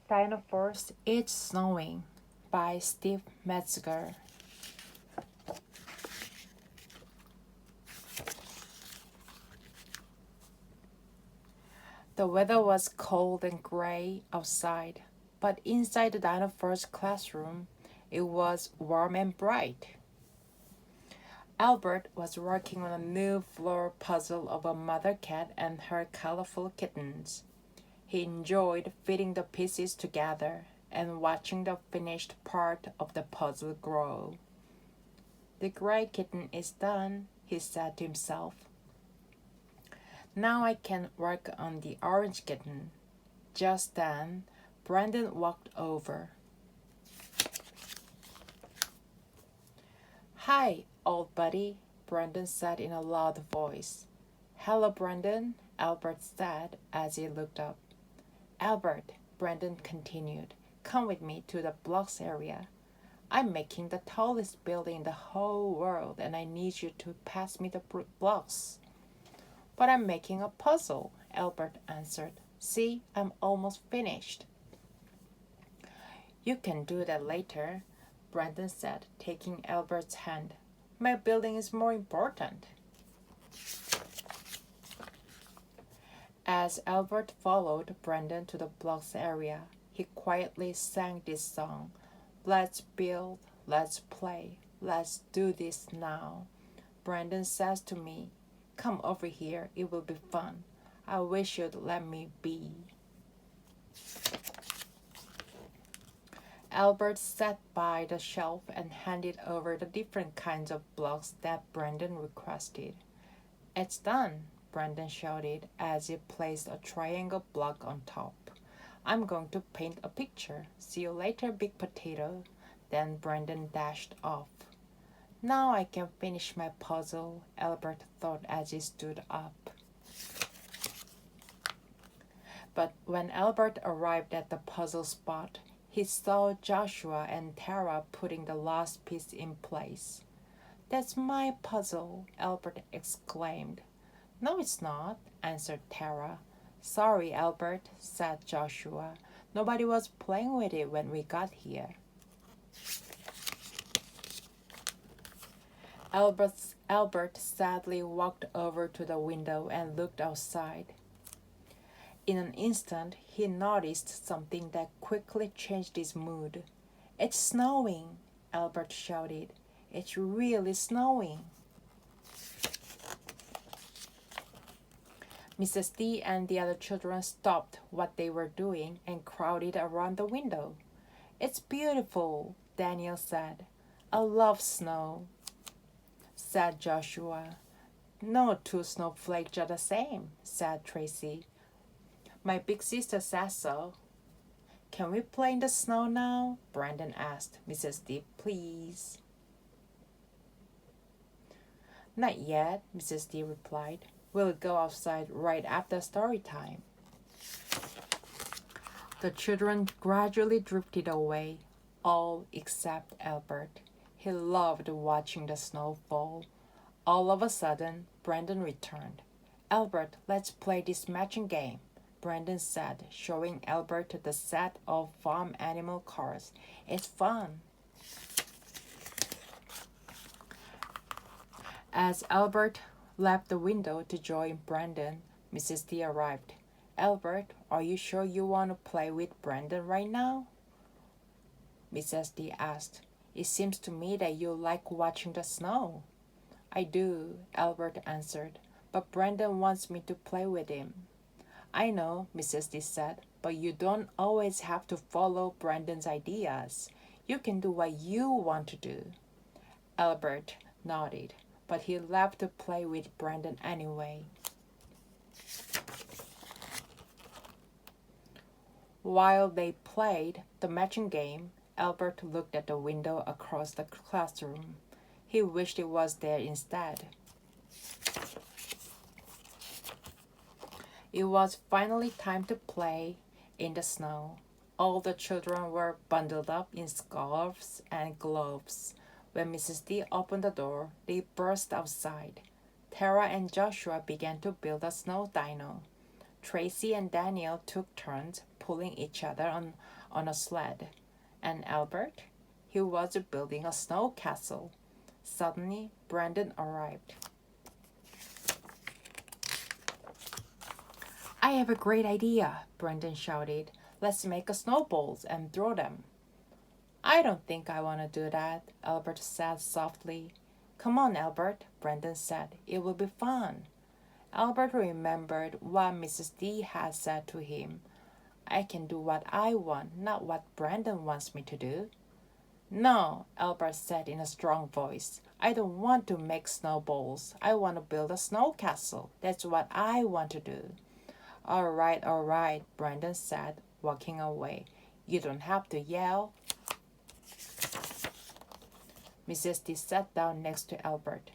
Dinofours, It's Snowing by Steve Metzger. The weather was cold and gray outside, but inside the Dinofours classroom, it was warm and bright. Albert was working on a new floor puzzle of a mother cat and her colorful kittens. He enjoyed fitting the pieces together and watching the finished part of the puzzle grow. The gray kitten is done, he said to himself. Now I can work on the orange kitten. Just then, Brandon walked over. Hi, old buddy, Brandon said in a loud voice. Hello, Brandon, Albert said as he looked up. Albert, Brandon continued, come with me to the blocks area. I'm making the tallest building in the whole world and I need you to pass me the blocks. But I'm making a puzzle, Albert answered. See, I'm almost finished. You can do that later, Brandon said, taking Albert's hand. My building is more important. As Albert followed Brandon to the blocks area, he quietly sang this song. Let's build, let's play, let's do this now. Brandon says to me, come over here, it will be fun. I wish you'd let me be. Albert sat by the shelf and handed over the different kinds of blocks that Brandon requested. It's done, Brandon shouted as he placed a triangle block on top. I'm going to paint a picture. See you later, big potato. Then Brandon dashed off. Now I can finish my puzzle, Albert thought as he stood up. But when Albert arrived at the puzzle spot, he saw Joshua and Tara putting the last piece in place. That's my puzzle, Albert exclaimed. No, it's not, answered Tara. Sorry, Albert, said Joshua. Nobody was playing with it when we got here. Albert sadly walked over to the window and looked outside. In an instant, he noticed something that quickly changed his mood. It's snowing, Albert shouted. It's really snowing. Mrs. D and the other children stopped what they were doing and crowded around the window. It's beautiful, Daniel said. I love snow, said Joshua. No two snowflakes are the same, said Tracy. My big sister says so. Can we play in the snow now? Brandon asked. Mrs. D, please. Not yet, Mrs. D replied. We'll go outside right after story time. The children gradually drifted away, all except Albert. He loved watching the snow fall. All of a sudden, Brandon returned. Albert, let's play this matching game, Brandon said, showing Albert the set of farm animal cars. It's fun. As Albert left the window to join Brandon, Mrs. D arrived. Albert, are you sure you want to play with Brandon right now? Mrs. D asked. It seems to me that you like watching the snow. I do, Albert answered, but Brandon wants me to play with him. I know, Mrs. D said, but you don't always have to follow Brandon's ideas. You can do what you want to do. Albert nodded, but he left to play with Brandon anyway. While they played the matching game, Albert looked at the window across the classroom. He wished it was there instead. It was finally time to play in the snow. All the children were bundled up in scarves and gloves. When Mrs. D opened the door, they burst outside. Tara and Joshua began to build a snow dino. Tracy and Daniel took turns pulling each other on a sled, and Albert, he was building a snow castle. Suddenly, Brandon arrived. I have a great idea, Brandon shouted. Let's make snowballs and throw them. I don't think I want to do that, Albert said softly. Come on, Albert, Brandon said. It will be fun. Albert remembered what Mrs. D had said to him. I can do what I want, not what Brandon wants me to do. No, Albert said in a strong voice. I don't want to make snowballs. I want to build a snow castle. That's what I want to do. All right, Brandon said, walking away. You don't have to yell. Mrs. D sat down next to Albert.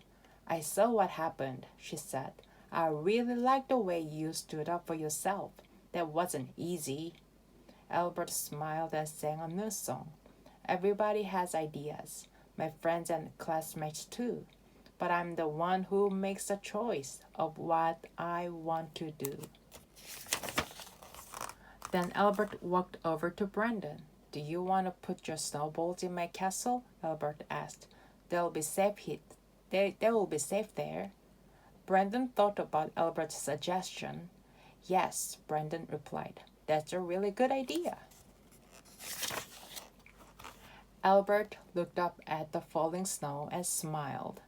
I saw what happened, she said. I really like the way you stood up for yourself. That wasn't easy. Albert smiled and sang a new song. Everybody has ideas, my friends and classmates too. But I'm the one who makes the choice of what I want to do. Then Albert walked over to Brandon. Do you want to put your snowballs in my castle? Albert asked. They'll be safe they will be safe there. Brandon thought about Albert's suggestion. Yes, Brandon replied. That's a really good idea. Albert looked up at the falling snow and smiled.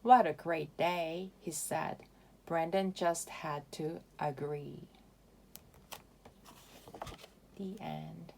What a great day, he said. Brandon just had to agree. The end.